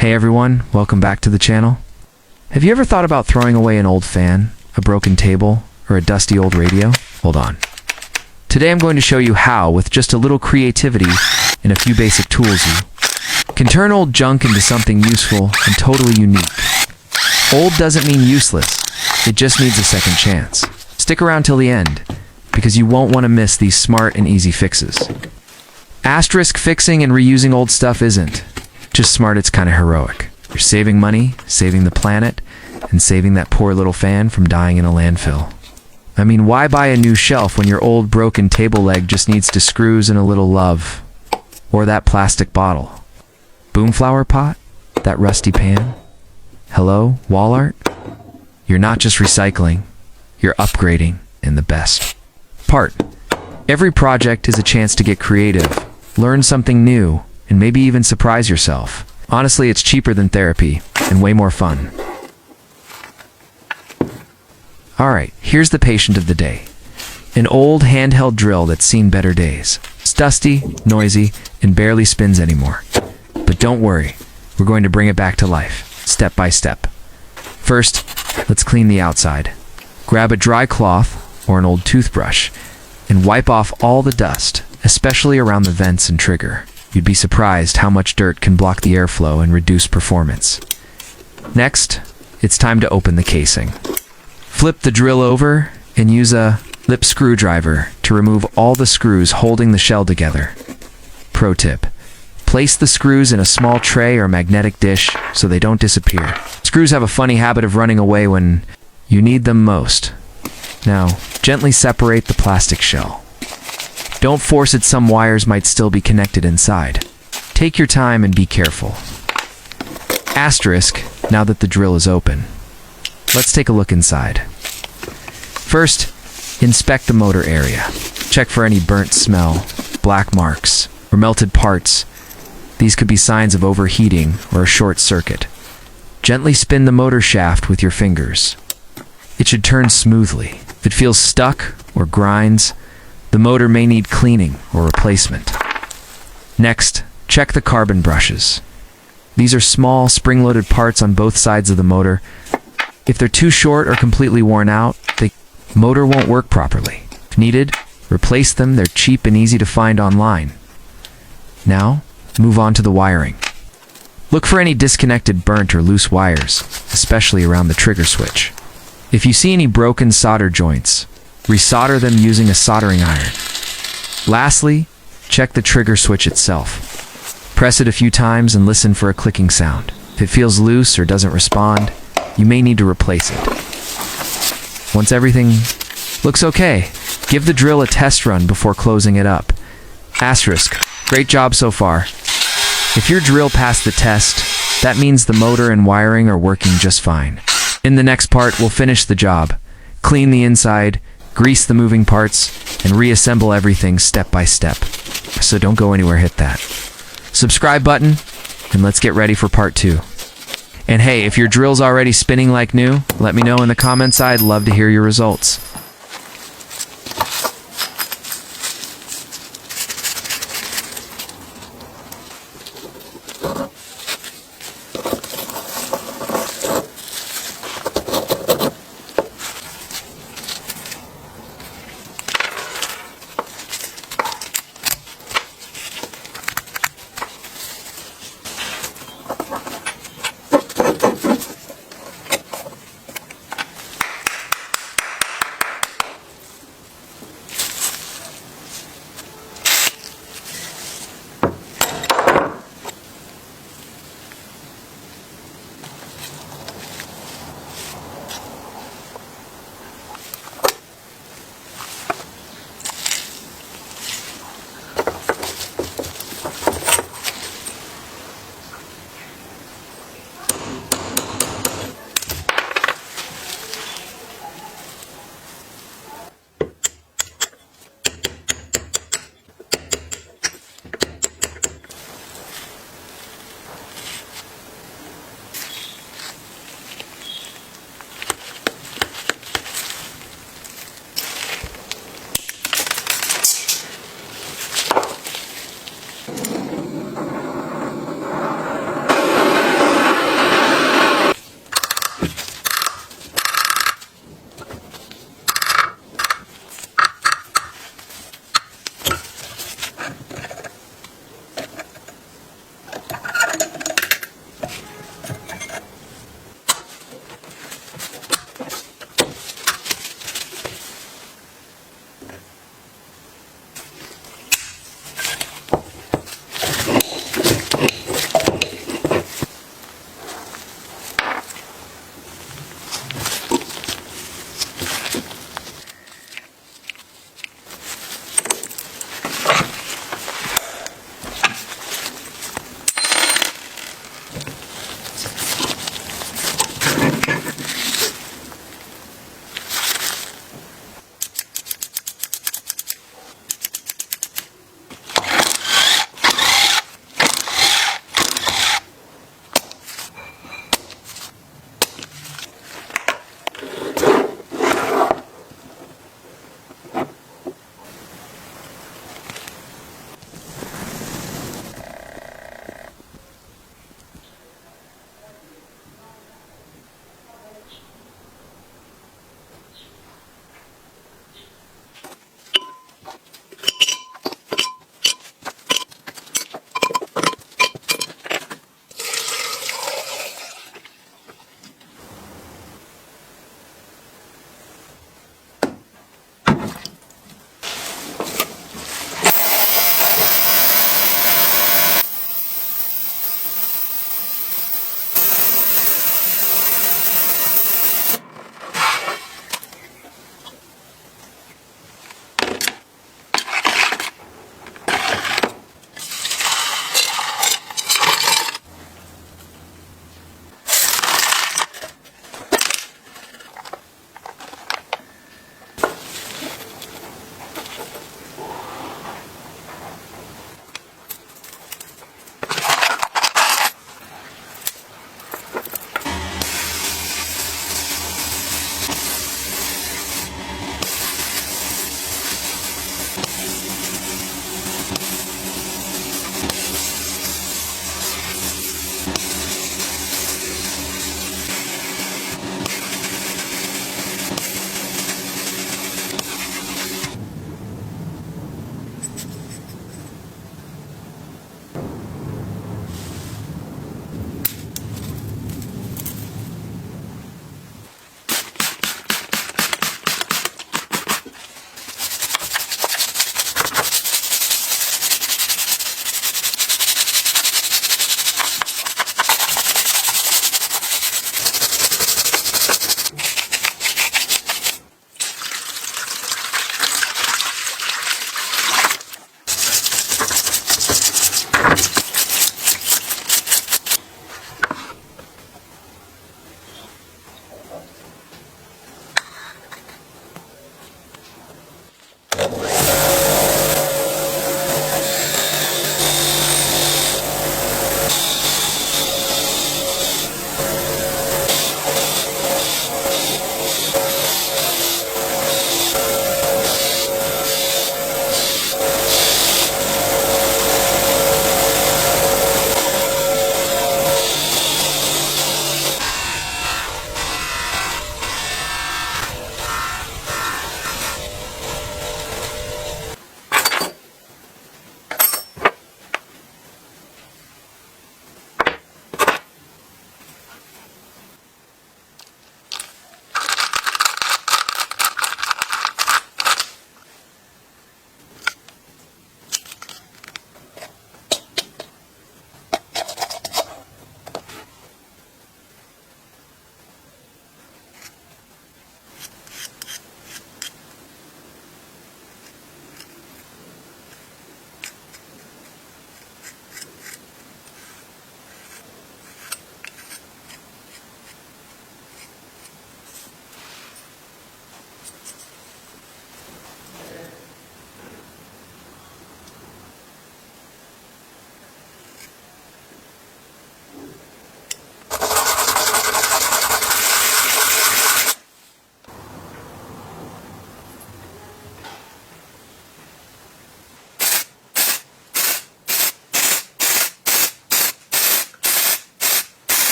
Hey everyone, welcome back to the channel. Have you ever thought about throwing away an old fan, a broken table, or a dusty old radio? Hold on. Today I'm going to show you how, with just a little creativity and a few basic tools, you can turn old junk into something useful and totally unique. Old doesn't mean useless, it just needs a second chance. Stick around till the end, because you won't want to miss these smart and easy fixes. Asterisk fixing and reusing old stuff isn't just smart, it's kind of heroic. You're saving money, saving the planet, and saving that poor little fan from dying in a landfill. I mean, why buy a new shelf when your old broken table leg just needs to screws and a little love? Or that plastic bottle? Boomflower pot? That rusty pan? Hello, wall art? You're not just recycling, you're upgrading in the best part. Every project is a chance to get creative, learn something new, and maybe even surprise yourself. Honestly, it's cheaper than therapy and way more fun. Alright, here's the patient of the day. An old handheld drill that's seen better days. It's dusty, noisy, and barely spins anymore. But don't worry, we're going to bring it back to life, step by step. First, let's clean the outside. Grab a dry cloth or an old toothbrush and wipe off all the dust, especially around the vents and trigger. You'd be surprised how much dirt can block the airflow and reduce performance. Next, it's time to open the casing. Flip the drill over and use a lip screwdriver to remove all the screws holding the shell together. Pro tip: place the screws in a small tray or magnetic dish so they don't disappear. Screws have a funny habit of running away when you need them most. Now, gently separate the plastic shell. Don't force it, some wires might still be connected inside. Take your time and be careful. Asterisk, now that the drill is open. Let's take a look inside. First, inspect the motor area. Check for any burnt smell, black marks, or melted parts. These could be signs of overheating or a short circuit. Gently spin the motor shaft with your fingers. It should turn smoothly. If it feels stuck or grinds, the motor may need cleaning or replacement. Next, check the carbon brushes. These are small, spring-loaded parts on both sides of the motor. If they're too short or completely worn out, the motor won't work properly. If needed, replace them. They're cheap and easy to find online. Now, move on to the wiring. Look for any disconnected, burnt, or loose wires, especially around the trigger switch. If you see any broken solder joints, resolder them using a soldering iron. Lastly, check the trigger switch itself. Press it a few times and listen for a clicking sound. If it feels loose or doesn't respond, you may need to replace it. Once everything looks okay, give the drill a test run before closing it up. Asterisk, great job so far. If your drill passed the test, that means the motor and wiring are working just fine. In the next part, we'll finish the job, clean the inside, grease the moving parts, and reassemble everything step by step. So don't go anywhere, hit that subscribe button, and let's get ready for part 2. And hey, if your drill's already spinning like new, let me know in the comments. I'd love to hear your results.